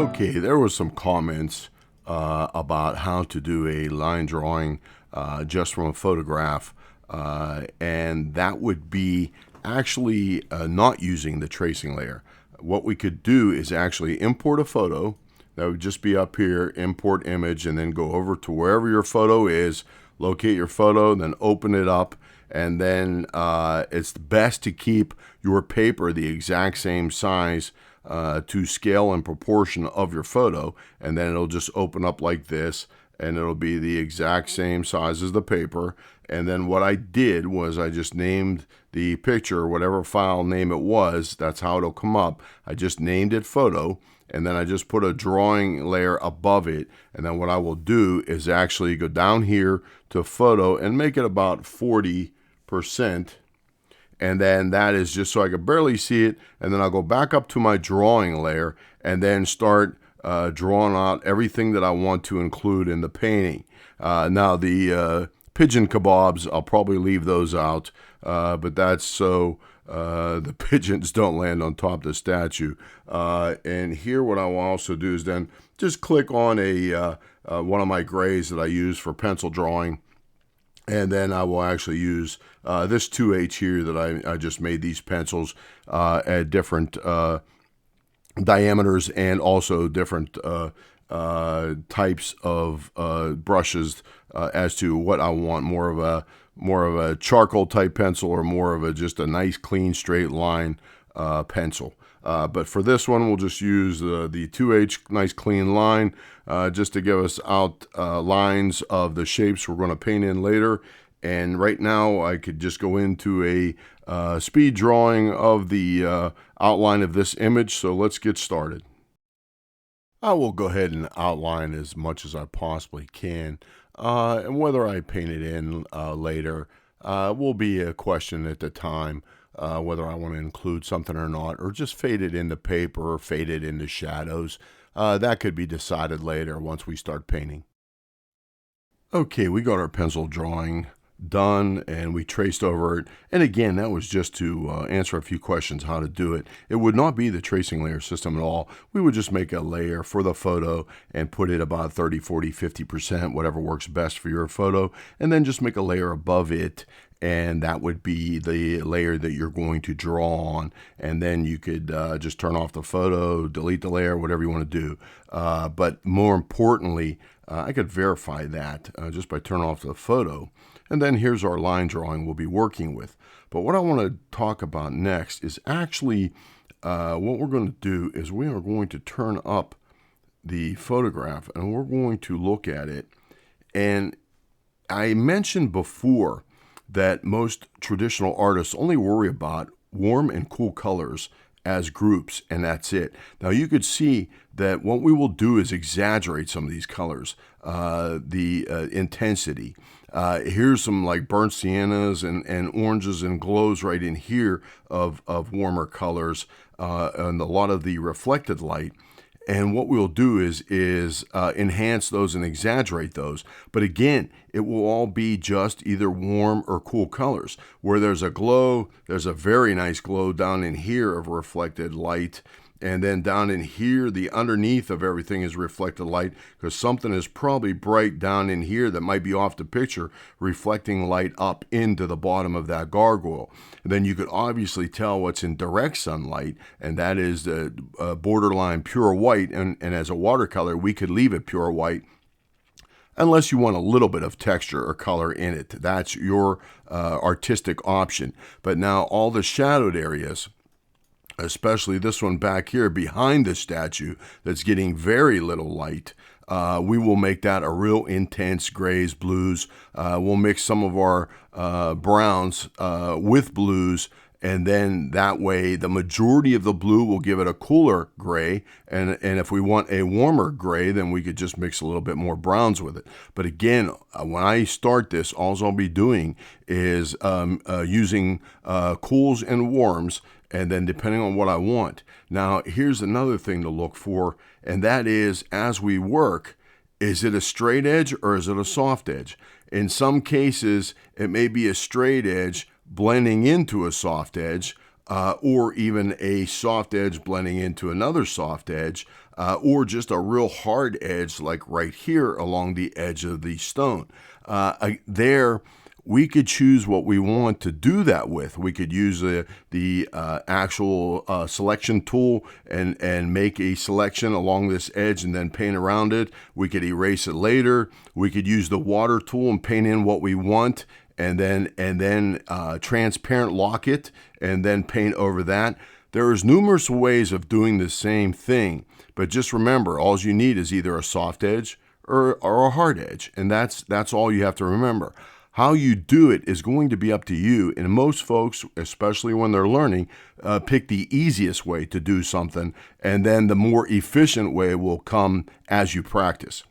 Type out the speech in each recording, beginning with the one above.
Okay, there was some comments about how to do a line drawing just from a photograph, and that would be actually not using the tracing layer. What we could do is actually import a photo. That would just be up here, import image, and then go over to wherever your photo is, locate your photo, then open it up, and then it's best to keep your paper the exact same size to scale and proportion of your photo, and then it'll just open up like this, and it'll be the exact same size as the paper. And then what I did was I just named the picture, whatever file name it was, that's how it'll come up. I just named it photo, and then I just put a drawing layer above it. And then what I will do is actually go down here to photo and make it about 40%. And then that is just so I can barely see it. And then I'll go back up to my drawing layer and then start drawing out everything that I want to include in the painting. Now the pigeon kebabs, I'll probably leave those out, but that's so the pigeons don't land on top of the statue. And here what I will also do is then just click on one of my grays that I use for pencil drawing. And then I will actually use this 2H here that I just made these pencils at different diameters and also different types of brushes as to what I want, more of a charcoal type pencil or more of just a nice clean straight line pencil. But for this one, we'll just use the 2H nice clean line just to give us out lines of the shapes we're going to paint in later. And right now, I could just go into a speed drawing of the outline of this image. So let's get started. I will go ahead and outline as much as I possibly can. And whether I paint it in later will be a question at the time. Whether I want to include something or not, or just fade it into paper or fade it into shadows. That could be decided later once we start painting. Okay, we got our pencil drawing done and we traced over it. And again, that was just to answer a few questions how to do it. It would not be the tracing layer system at all. We would just make a layer for the photo and put it about 30, 40, 50%, whatever works best for your photo, and then just make a layer above it. And that would be the layer that you're going to draw on. And then you could just turn off the photo, delete the layer, whatever you want to do. But more importantly, I could verify that just by turning off the photo. And then here's our line drawing we'll be working with. But what I want to talk about next is actually what we're going to do is we are going to turn up the photograph and we're going to look at it. And I mentioned before that most traditional artists only worry about warm and cool colors as groups, and that's it. Now you could see that what we will do is exaggerate some of these colors, the intensity. Here's some like burnt siennas and oranges and glows right in here of warmer colors and a lot of the reflected light. And what we'll do is enhance those and exaggerate those. But again, it will all be just either warm or cool colors. Where there's a glow, there's a very nice glow down in here of reflected light. And then down in here, the underneath of everything is reflected light because something is probably bright down in here that might be off the picture, reflecting light up into the bottom of that gargoyle. And then you could obviously tell what's in direct sunlight, and that is the borderline pure white. And as a watercolor, we could leave it pure white unless you want a little bit of texture or color in it. That's your artistic option. But now all the shadowed areas, especially this one back here behind the statue that's getting very little light, we will make that a real intense grays, blues. We'll mix some of our browns with blues, and then that way the majority of the blue will give it a cooler gray, and if we want a warmer gray, then we could just mix a little bit more browns with it. But again, when I start this, all I'll be doing is using cools and warms, and then depending on what I want. Now, here's another thing to look for, and that is, as we work, is it a straight edge or is it a soft edge? In some cases, it may be a straight edge blending into a soft edge, or even a soft edge blending into another soft edge. or just a real hard edge like right here along the edge of the stone. There, we could choose what we want to do that with. We could use the actual selection tool and make a selection along this edge and then paint around it. We could erase it later. We could use the water tool and paint in what we want, and then transparent lock it and then paint over that. There's numerous ways of doing the same thing, but just remember, all you need is either a soft edge or a hard edge, and that's all you have to remember. How you do it is going to be up to you, and most folks, especially when they're learning, pick the easiest way to do something, and then the more efficient way will come as you practice.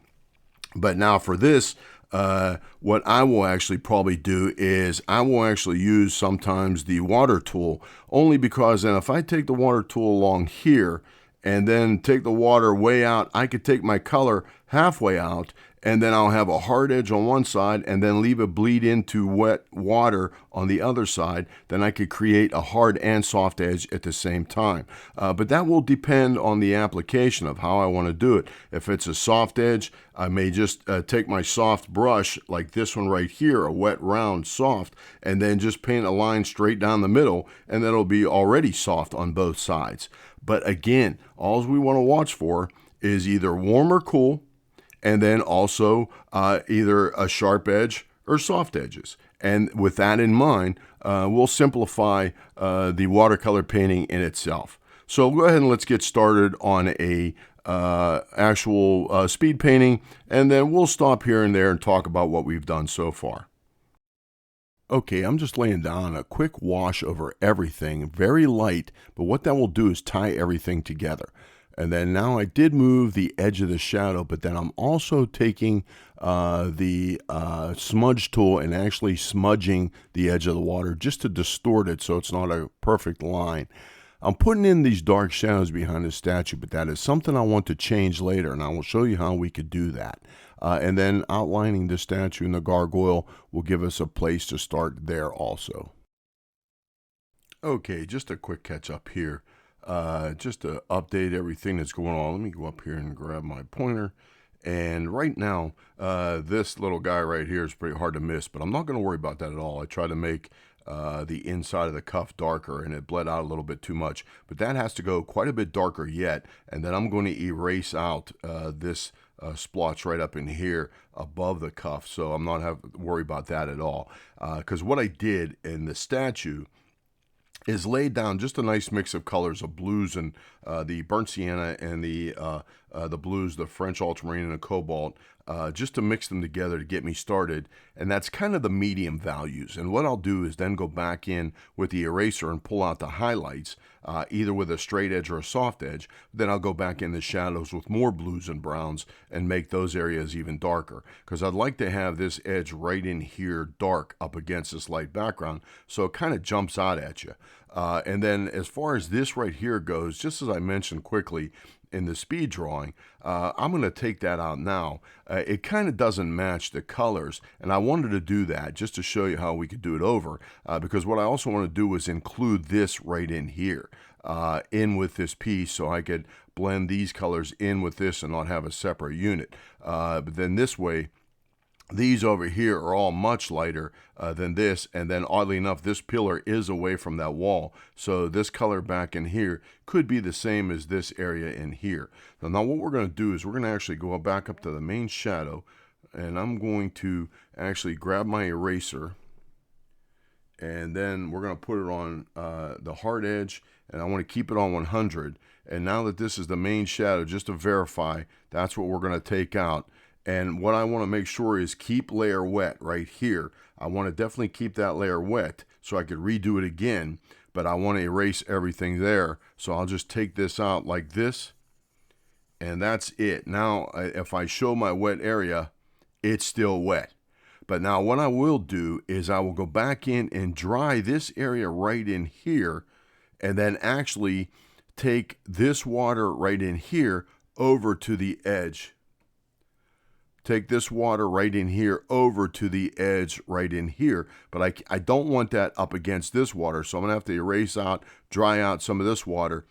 But now for this, what I will actually probably do is I will actually use sometimes the water tool, only because then if I take the water tool along here and then take the water way out, I could take my color halfway out, and then I'll have a hard edge on one side and then leave it bleed into wet water on the other side. Then I could create a hard and soft edge at the same time. But that will depend on the application of how I want to do it. If it's a soft edge, I may just take my soft brush like this one right here, a wet, round, soft, and then just paint a line straight down the middle, and that'll be already soft on both sides. But again, all we want to watch for is either warm or cool, and then also either a sharp edge or soft edges. And with that in mind, we'll simplify the watercolor painting in itself. So go ahead and let's get started on a actual speed painting, and then we'll stop here and there and talk about what we've done so far. Okay, I'm just laying down a quick wash over everything, very light, but what that will do is tie everything together. And then now I did move the edge of the shadow, but then I'm also taking the smudge tool and actually smudging the edge of the water just to distort it so it's not a perfect line. I'm putting in these dark shadows behind the statue, but that is something I want to change later, and I will show you how we could do that. And then outlining the statue and the gargoyle will give us a place to start there also. Okay, just a quick catch up here. Just to update everything that's going on, let me go up here and grab my pointer. And right now, this little guy right here is pretty hard to miss, but I'm not going to worry about that at all. I try to make the inside of the cuff darker, and it bled out a little bit too much, but that has to go quite a bit darker yet. And then I'm going to erase out this splotch right up in here above the cuff, so I'm not have to worry about that at all. Because what I did in the statue is laid down just a nice mix of colors of blues and the burnt sienna and the blues, the French ultramarine and the cobalt, just to mix them together to get me started. And that's kind of the medium values. And what I'll do is then go back in with the eraser and pull out the highlights, either with a straight edge or a soft edge. Then I'll go back in the shadows with more blues and browns and make those areas even darker, because I'd like to have this edge right in here dark up against this light background so it kind of jumps out at you. And then as far as this right here goes, just as I mentioned quickly in the speed drawing, I'm going to take that out now. It kind of doesn't match the colors, and I wanted to do that just to show you how we could do it over, because what I also want to do is include this right in here, in with this piece, so I could blend these colors in with this and not have a separate unit. But then this way, these over here are all much lighter than this, and then oddly enough, this pillar is away from that wall, so this color back in here could be the same as this area in here. Now what we're going to do is we're going to actually go back up to the main shadow, and I'm going to actually grab my eraser, and then we're going to put it on the hard edge, and I want to keep it on 100. And now that this is the main shadow, just to verify, that's what we're going to take out. And what I want to make sure is keep layer wet right here. I want to definitely keep that layer wet so I could redo it again, but I want to erase everything there. So I'll just take this out like this, and that's it. Now, if I show my wet area, it's still wet. But now what I will do is I will go back in and dry this area right in here, and then actually take this water right in here over to the edge. Take this water right in here over to the edge right in here, but I don't want that up against this water, so I'm going to have to erase out, dry out some of this water,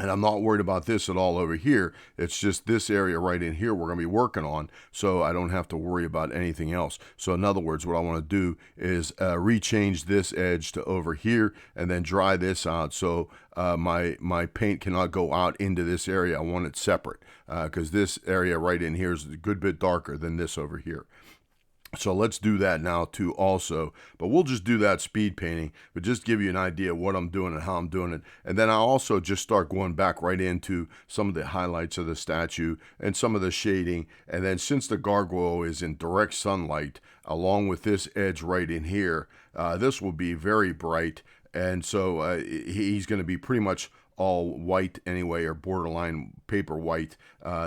And I'm not worried about this at all over here. It's just this area right in here we're going to be working on, so I don't have to worry about anything else. So in other words, what I want to do is rechange this edge to over here and then dry this out so my paint cannot go out into this area. I want it separate because this area right in here is a good bit darker than this over here. So let's do that now too also, but we'll just do that speed painting, but just give you an idea of what I'm doing and how I'm doing it. And then I'll also just start going back right into some of the highlights of the statue and some of the shading. And then since the gargoyle is in direct sunlight, along with this edge right in here, this will be very bright. And so he's going to be pretty much all white anyway, or borderline paper white.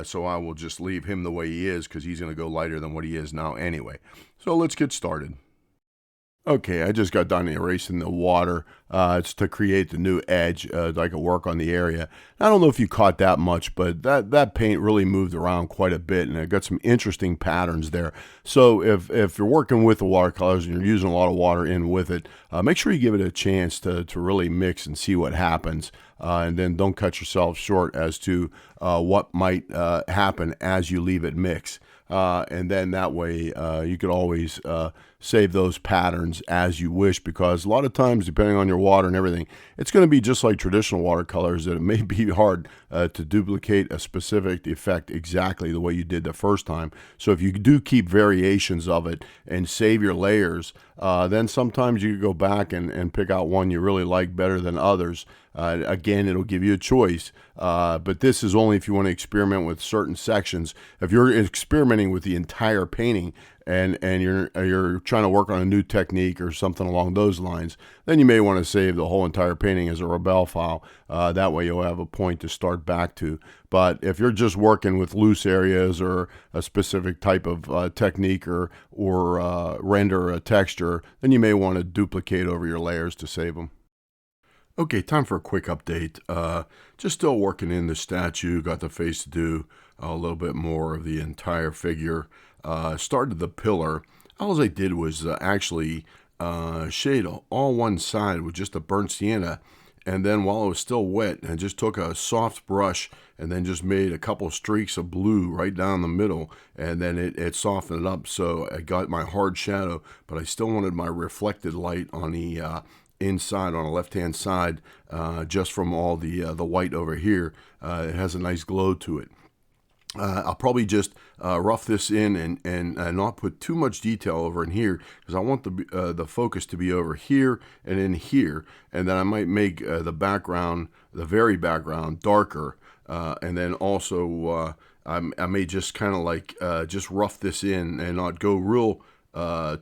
So I will just leave him the way he is because he's going to go lighter than what he is now anyway. So let's get started. Okay, I just got done erasing the water. It's to create the new edge so I could work on the area. I don't know if you caught that much, but that paint really moved around quite a bit, and it got some interesting patterns there. So if you're working with the watercolors and you're using a lot of water in with it, make sure you give it a chance to really mix and see what happens. And then don't cut yourself short as to what might happen as you leave it mix. And then that way you could always save those patterns as you wish, because a lot of times, depending on your water and everything, it's going to be just like traditional watercolors, that it may be hard to duplicate a specific effect exactly the way you did the first time. So if you do keep variations of it and save your layers, then sometimes you go back and pick out one you really like better than others. Again, it'll give you a choice, but this is only if you want to experiment with certain sections. If you're experimenting with the entire painting and you're trying to work on a new technique or something along those lines, then you may want to save the whole entire painting as a Rebelle file. That way you'll have a point to start back to. But if you're just working with loose areas or a specific type of technique or render a texture, then you may want to duplicate over your layers to save them. Okay, time for a quick update. Just still working in the statue. Got the face to do a little bit more of the entire figure. Started the pillar. All I did was actually shade all one side with just a burnt sienna. And then while it was still wet, I just took a soft brush and then just made a couple streaks of blue right down the middle. And then it softened it up. So I got my hard shadow, but I still wanted my reflected light on the inside, on the left-hand side, just from all the white over here. It has a nice glow to it. I'll probably just rough this in and not put too much detail over in here, because I want the focus to be over here and in here, and then I might make the background, the very background, darker, and then also I may just kind of like just rough this in and not go real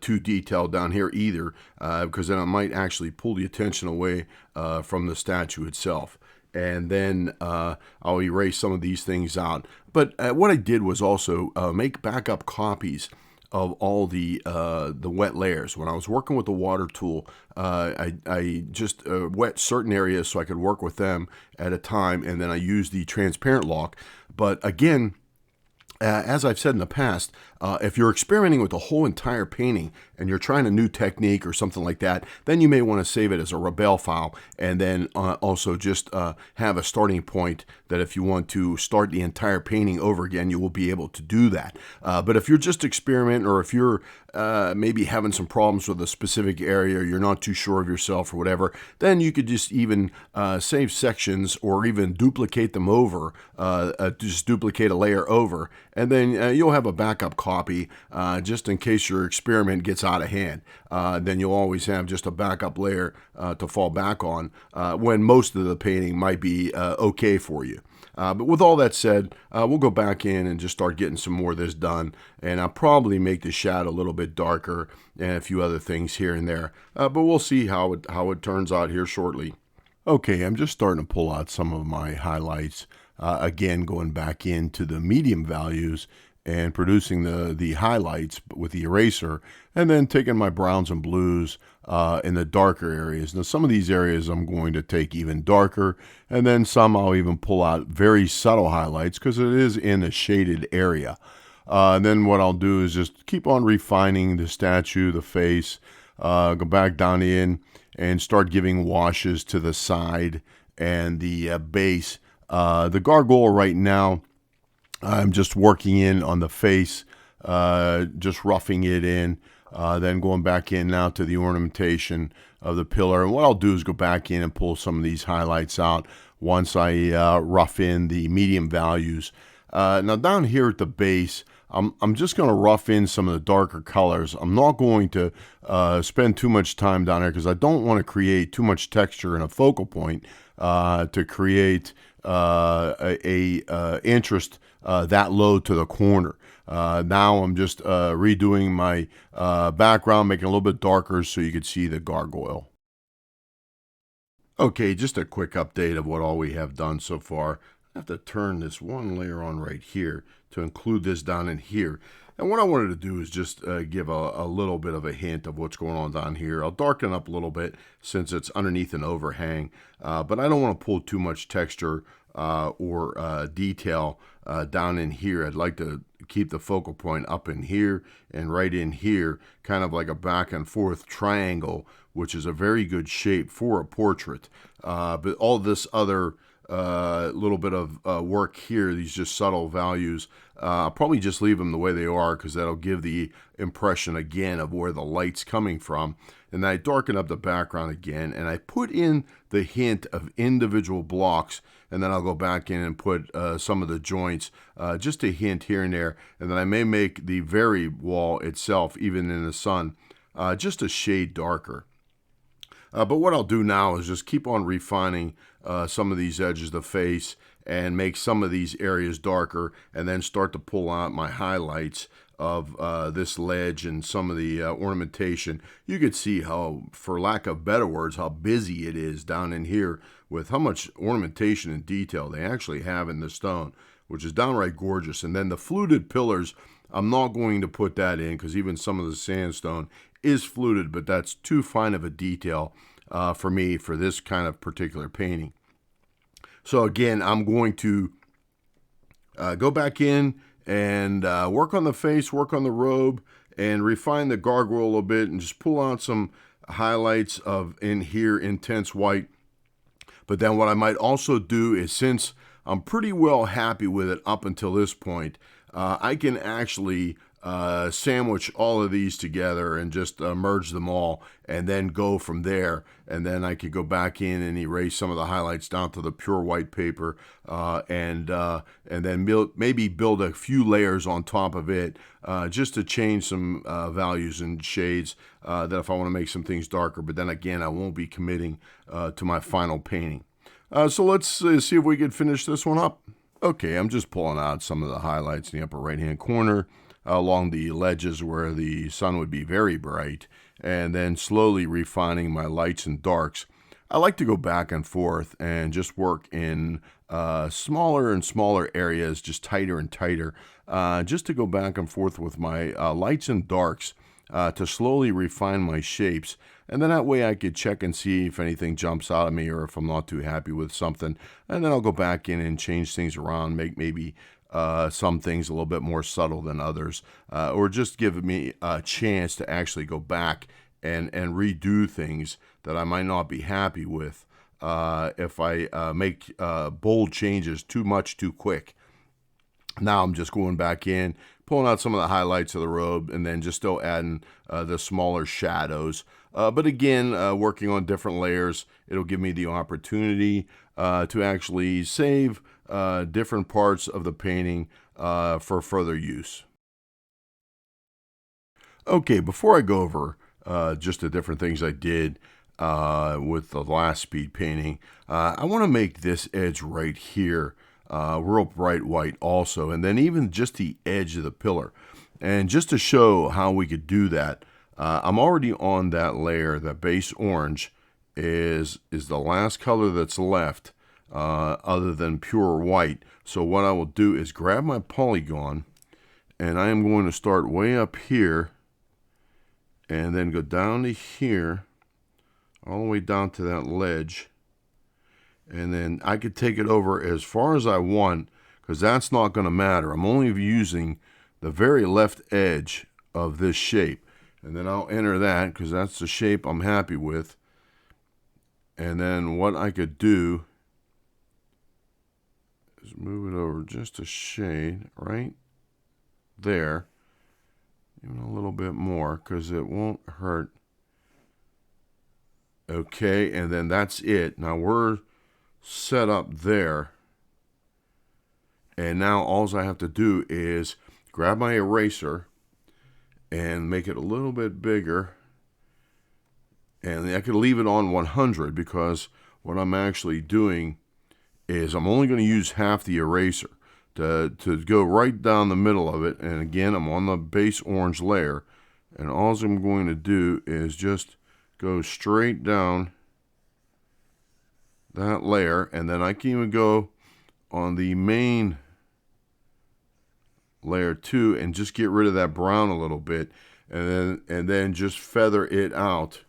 too detailed down here either, because then I might actually pull the attention away from the statue itself. And then I'll erase some of these things out. But what I did was also make backup copies of all the wet layers. When I was working with the water tool, I just wet certain areas so I could work with them at a time, and then I used the transparent lock. But again, as I've said in the past, if you're experimenting with the whole entire painting and you're trying a new technique or something like that, then you may want to save it as a Rebelle file, and then also just have a starting point that if you want to start the entire painting over again, you will be able to do that. But if you're just experimenting, or if you're maybe having some problems with a specific area, or you're not too sure of yourself or whatever, then you could just even save sections or even duplicate them over, just duplicate a layer over, and then you'll have a backup copy just in case your experiment gets out of hand. Then you'll always have just a backup layer to fall back on when most of the painting might be okay for you. But with all that said, we'll go back in and just start getting some more of this done. And I'll probably make the shadow a little bit darker and a few other things here and there. But we'll see how it turns out here shortly. Okay, I'm just starting to pull out some of my highlights. Again, going back into the medium values and producing the highlights with the eraser, and then taking my browns and blues in the darker areas. Now, some of these areas I'm going to take even darker, and then some I'll even pull out very subtle highlights because it is in a shaded area. And then what I'll do is just keep on refining the statue, the face, go back down in and start giving washes to the side and the base The gargoyle right now, I'm just working in on the face, just roughing it in, then going back in now to the ornamentation of the pillar. And what I'll do is go back in and pull some of these highlights out once I rough in the medium values. Now down here at the base, I'm just going to rough in some of the darker colors. I'm not going to spend too much time down here because I don't want to create too much texture in a focal point to create a interest that low to the corner. Now I'm just redoing my background, making it a little bit darker so you can see the gargoyle. Okay, just a quick update of what all we have done so far. I have to turn this one layer on right here to include this down in here. And what I wanted to do is just give a little bit of a hint of what's going on down here. I'll darken up a little bit since it's underneath an overhang, but I don't want to pull too much texture or detail down in here. I'd like to keep the focal point up in here and right in here, kind of like a back and forth triangle, which is a very good shape for a portrait. But all this other little bit of work here, these just subtle values, I'll probably just leave them the way they are because that'll give the impression again of where the light's coming from. And I darken up the background again, and I put in the hint of individual blocks, and then I'll go back in and put some of the joints, just a hint here and there, and then I may make the very wall itself, even in the sun, just a shade darker. But what I'll do now is just keep on refining some of these edges of the face and make some of these areas darker, and then start to pull out my highlights of this ledge and some of the ornamentation. You could see how, for lack of better words, how busy it is down in here with how much ornamentation and detail they actually have in the stone, which is downright gorgeous. And then the fluted pillars, I'm not going to put that in because even some of the sandstone is fluted, but that's too fine of a detail for me for this kind of particular painting. So again, I'm going to go back in and work on the face, work on the robe, and refine the gargoyle a little bit, and just pull out some highlights of in here intense white. But then what I might also do is, since I'm pretty well happy with it up until this point, I can actually sandwich all of these together and just merge them all, and then go from there. And then I could go back in and erase some of the highlights down to the pure white paper, and then maybe build a few layers on top of it, just to change some values and shades, that if I want to make some things darker. But then again, I won't be committing to my final painting. So let's see if we can finish this one up. Okay, I'm just pulling out some of the highlights in the upper right-hand corner, along the ledges where the sun would be very bright, and then slowly refining my lights and darks. I like to go back and forth and just work in smaller and smaller areas, just tighter and tighter, just to go back and forth with my lights and darks to slowly refine my shapes. And then that way I could check and see if anything jumps out at me or if I'm not too happy with something. And then I'll go back in and change things around, make maybe some things a little bit more subtle than others, or just give me a chance to actually go back and redo things that I might not be happy with if I make bold changes too much too quick. Now I'm just going back in, pulling out some of the highlights of the robe, and then just still adding the smaller shadows. But again, working on different layers, it'll give me the opportunity to actually save different parts of the painting for further use. Okay, before I go over just the different things I did with the last speed painting, I want to make this edge right here real bright white also, and then even just the edge of the pillar. And just to show how we could do that, I'm already on that layer. That base orange is the last color that's left other than pure white. So what I will do is grab my polygon, and I am going to start way up here and then go down to here, all the way down to that ledge. And then I could take it over as far as I want, because that's not going to matter. I'm only using the very left edge of this shape. And then I'll enter that because that's the shape I'm happy with. And then what I could do is move it over just a shade right there, even a little bit more because it won't hurt. Okay, and then that's it. Now we're set up there. And now all I have to do is grab my eraser and make it a little bit bigger. And I could leave it on 100 because what I'm actually doing is I'm only going to use half the eraser to go right down the middle of it. And again, I'm on the base orange layer. And all I'm going to do is just go straight down that layer. And then I can even go on the main layer 2 and just get rid of that brown a little bit. And then just feather it out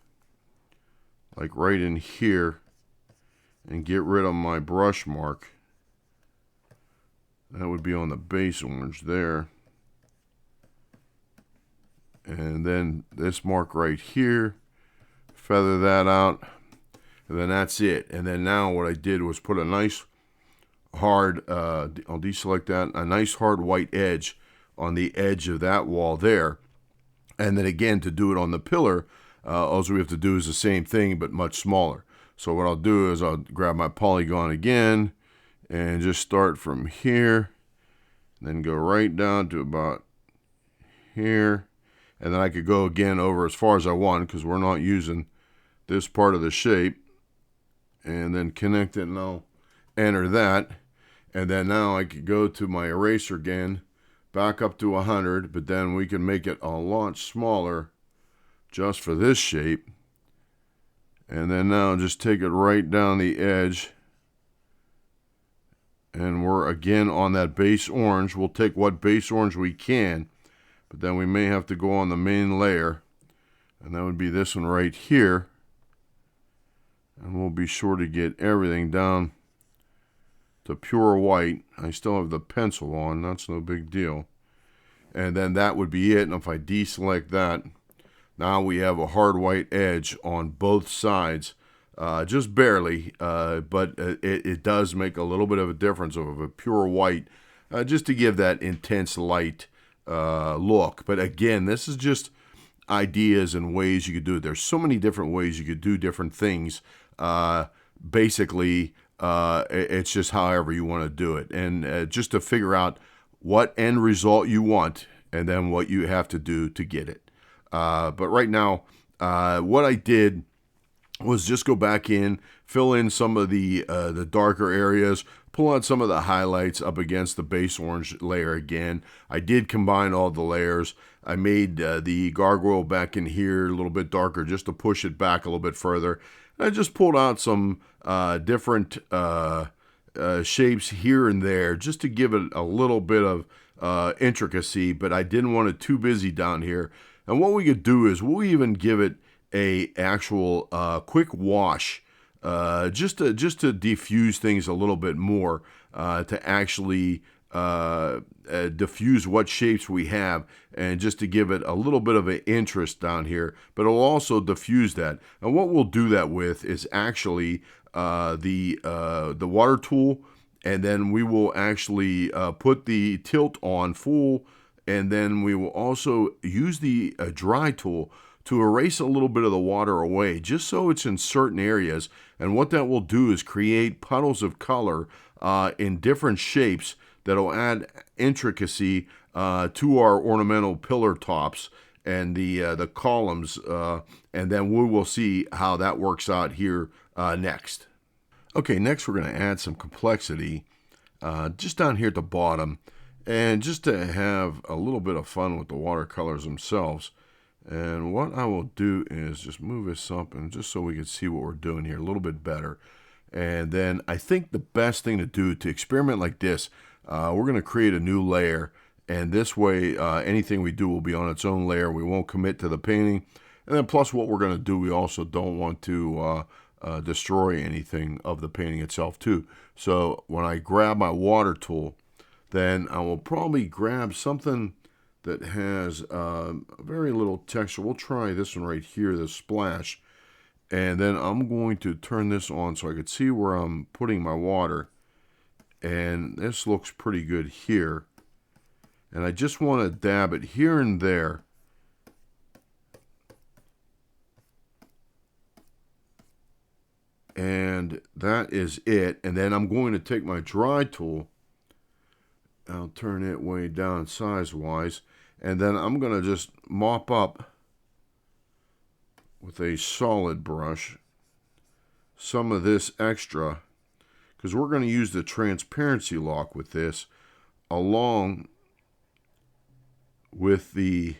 like right in here and get rid of my brush mark. That would be on the base orange there. And then this mark right here, feather that out, and then that's it. And then now what I did was put a nice hard, I'll deselect that, a nice hard white edge on the edge of that wall there. And then again, to do it on the pillar, all we have to do is the same thing, but much smaller. So what I'll do is I'll grab my polygon again and just start from here, then go right down to about here. And then I could go again over as far as I want because we're not using this part of the shape. And then connect it and I'll enter that. And then now I could go to my eraser again, back up to 100, but then we can make it a lot smaller just for this shape. And then now just take it right down the edge. And we're again on that base orange. We'll take what base orange we can, but then we may have to go on the main layer. And that would be this one right here. And we'll be sure to get everything down to pure white. I still have the pencil on, that's no big deal. And then that would be it. And if I deselect that, now we have a hard white edge on both sides, just barely, but it does make a little bit of a difference of a pure white, just to give that intense light look. But again, this is just ideas and ways you could do it. There's so many different ways you could do different things. Basically, it's just however you want to do it. And just to figure out what end result you want and then what you have to do to get it. But right now, what I did was just go back in, fill in some of the darker areas, pull out some of the highlights up against the base orange layer again. I did combine all the layers. I made the gargoyle back in here a little bit darker just to push it back a little bit further. I just pulled out some different shapes here and there just to give it a little bit of intricacy, but I didn't want it too busy down here. And what we could do is we'll even give it a actual quick wash, just to diffuse things a little bit more, to actually diffuse what shapes we have, and just to give it a little bit of an interest down here. But it'll also diffuse that. And what we'll do that with is actually the water tool, and then we will actually put the tilt on full. And then we will also use the dry tool to erase a little bit of the water away, just so it's in certain areas. And what that will do is create puddles of color in different shapes that will add intricacy to our ornamental pillar tops and the columns. And then we will see how that works out here next. Okay, next we're going to add some complexity just down here at the bottom. And just to have a little bit of fun with the watercolors themselves. And what I will do is just move this up, and just so we can see what we're doing here a little bit better. And then I think the best thing to do to experiment like this, we're going to create a new layer. And this way, anything we do will be on its own layer. We won't commit to the painting. And then plus what we're going to do, we also don't want to destroy anything of the painting itself too. So when I grab my water tool, then I will probably grab something that has very little texture. We'll try this one right here, this splash. And then I'm going to turn this on so I can see where I'm putting my water. And this looks pretty good here. And I just want to dab it here and there. And that is it. And then I'm going to take my dry tool. I'll turn it way down size-wise. And then I'm going to just mop up with a solid brush some of this extra, because we're going to use the transparency lock with this along with the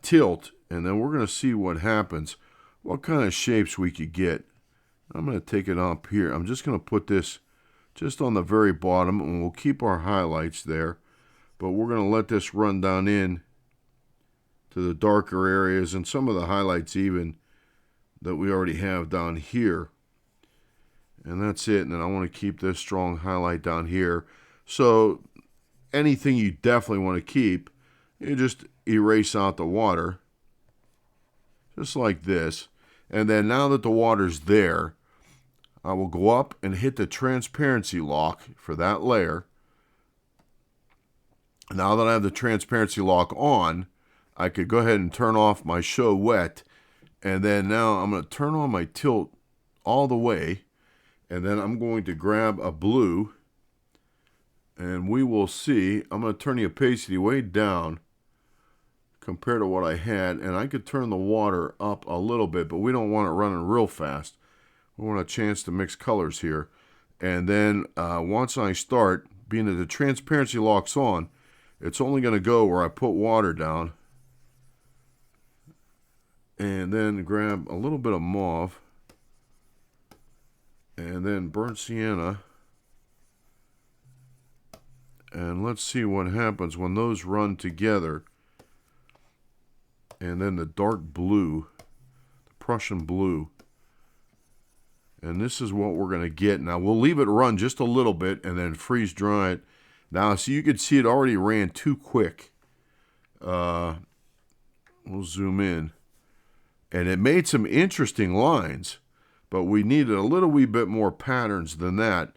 tilt, and then we're going to see what happens, what kind of shapes we could get. I'm going to take it up here. I'm just going to put this just on the very bottom, and we'll keep our highlights there, but we're going to let this run down in to the darker areas and some of the highlights even that we already have down here. And that's it. And then I want to keep this strong highlight down here. So anything you definitely want to keep, you just erase out the water, just like this. And then now that the water's there, I will go up and hit the transparency lock for that layer. Now that I have the transparency lock on, I could go ahead and turn off my show wet. And then now I'm going to turn on my tilt all the way. And then I'm going to grab a blue. And we will see. I'm going to turn the opacity way down compared to what I had. And I could turn the water up a little bit, but we don't want it running real fast. We want a chance to mix colors here. And then once I start, being that the transparency lock's on, it's only going to go where I put water down. And then grab a little bit of mauve. And then burnt sienna. And let's see what happens when those run together. And then the dark blue, the Prussian blue. And this is what we're going to get. Now we'll leave it run just a little bit and then freeze dry it. Now, so you can see it already ran too quick. We'll zoom in. And it made some interesting lines, but we needed a little wee bit more patterns than that.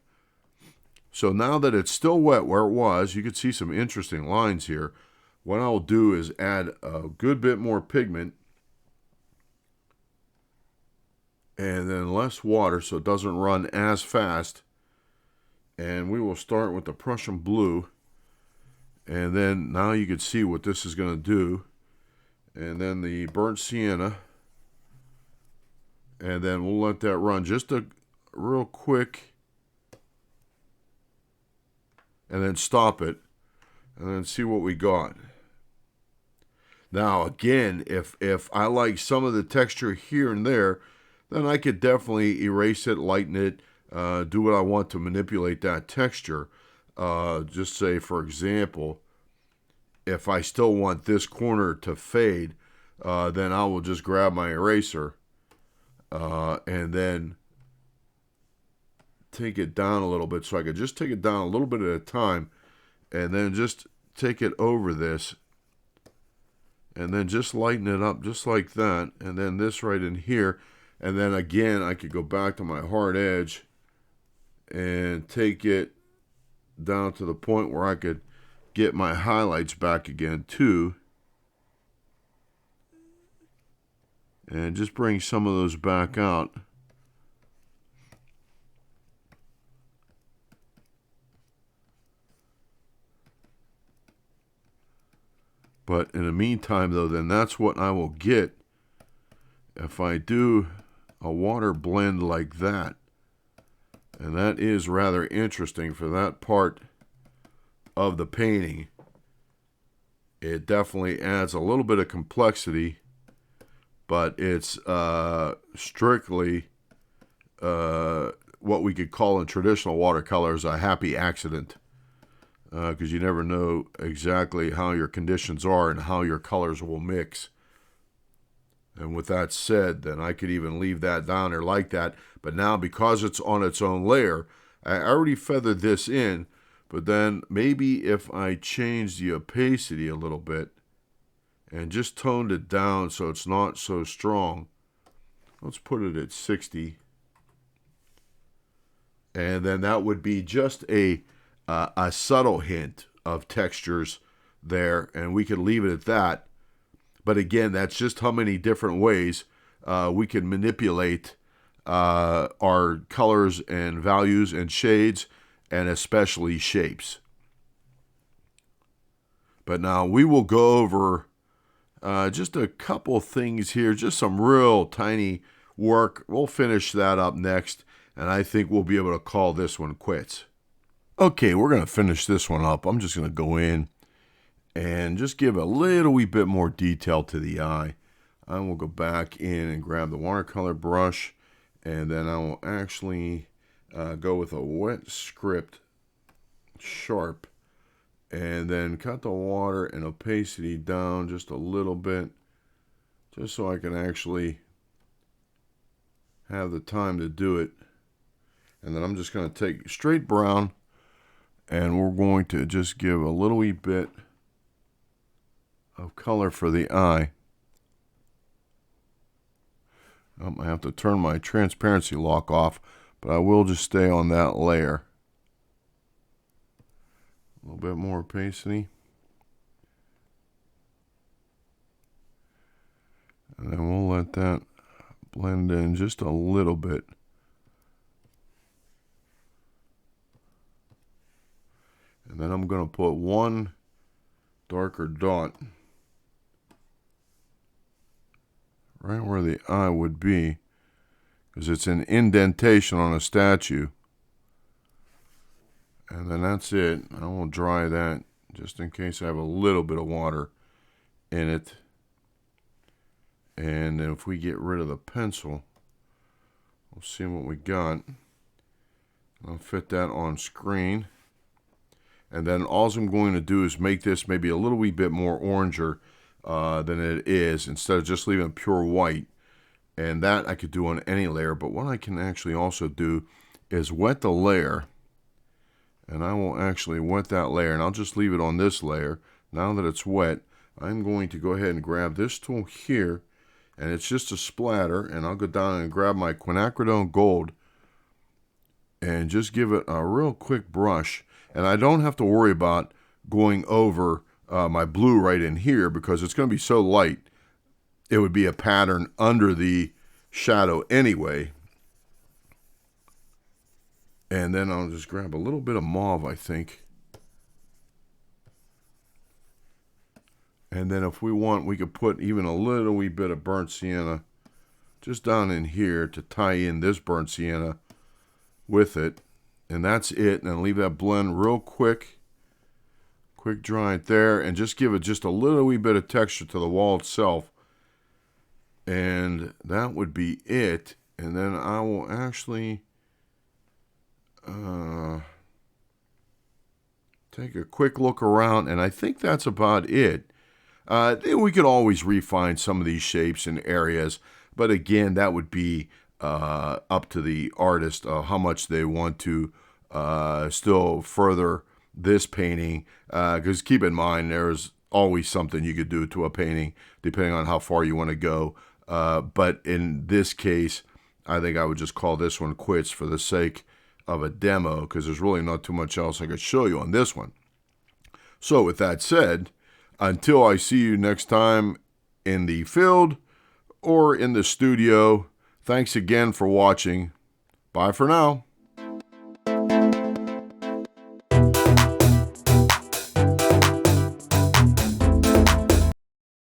So now that it's still wet where it was, you can see some interesting lines here. What I'll do is add a good bit more pigment and then less water so it doesn't run as fast. And we will start with the Prussian blue. And then now you can see what this is going to do. And then the burnt sienna. And then we'll let that run just a real quick. And then stop it. And then see what we got. Now again, if I like some of the texture here and there, then I could definitely erase it, lighten it, do what I want to manipulate that texture. Just say, for example, if I still want this corner to fade, then I will just grab my eraser and then take it down a little bit. So I could just take it down a little bit at a time and then just take it over this and then just lighten it up just like that. And then this right in here. And then again, I could go back to my hard edge and take it down to the point where I could get my highlights back again too. And just bring some of those back out. But in the meantime, though, then that's what I will get if I do a water blend like that. And that is rather interesting for that part of the painting. It definitely adds a little bit of complexity, but it's strictly what we could call in traditional watercolors a happy accident. Because you never know exactly how your conditions are and how your colors will mix. And with that said, then I could even leave that down there like that. But now because it's on its own layer, I already feathered this in. But then maybe if I change the opacity a little bit and just toned it down so it's not so strong. Let's put it at 60. And then that would be just a subtle hint of textures there, and we could leave it at that. But again, that's just how many different ways we can manipulate our colors and values and shades, and especially shapes. But now we will go over just a couple things here, just some real tiny work. We'll finish that up next, and I think we'll be able to call this one quits. Okay, we're going to finish this one up. I'm just going to go in and just give a little wee bit more detail to the eye. I will go back in and grab the watercolor brush, and then I will actually go with a wet script sharp, and then cut the water and opacity down just a little bit, just so I can actually have the time to do it. And then I'm just going to take straight brown, and we're going to just give a little wee bit of color for the eye. I have to turn my transparency lock off, but I will just stay on that layer. A little bit more opacity. And then we'll let that blend in just a little bit. And then I'm going to put one darker dot right where the eye would be, because it's an indentation on a statue. And then that's it. I will dry that just in case I have a little bit of water in it. And if we get rid of the pencil, we'll see what we got. I'll fit that on screen. And then all I'm going to do is make this maybe a little wee bit more oranger than it is, instead of just leaving it pure white. And that I could do on any layer. But what I can actually also do is wet the layer. And I will actually wet that layer, and I'll just leave it on this layer. Now that it's wet, I'm going to go ahead and grab this tool here, and it's just a splatter, and I'll go down and grab my quinacridone gold and just give it a real quick brush. And I don't have to worry about going over my blue right in here, because it's going to be so light, it would be a pattern under the shadow anyway. And then I'll just grab a little bit of mauve, I think. And then if we want, we could put even a little wee bit of burnt sienna just down in here to tie in this burnt sienna with it. And that's it. And then leave that blend real quick. Quick dry it there. And just give it just a little wee bit of texture to the wall itself. And that would be it. And then I will actually take a quick look around, and I think that's about it. We could always refine some of these shapes and areas, but again, that would be up to the artist how much they want to still further this painting, because keep in mind, there's always something you could do to a painting depending on how far you want to go. But in this case, I think I would just call this one quits for the sake of a demo, because there's really not too much else I could show you on this one. So with that said, until I see you next time in the field or in the studio, thanks again for watching. Bye for now.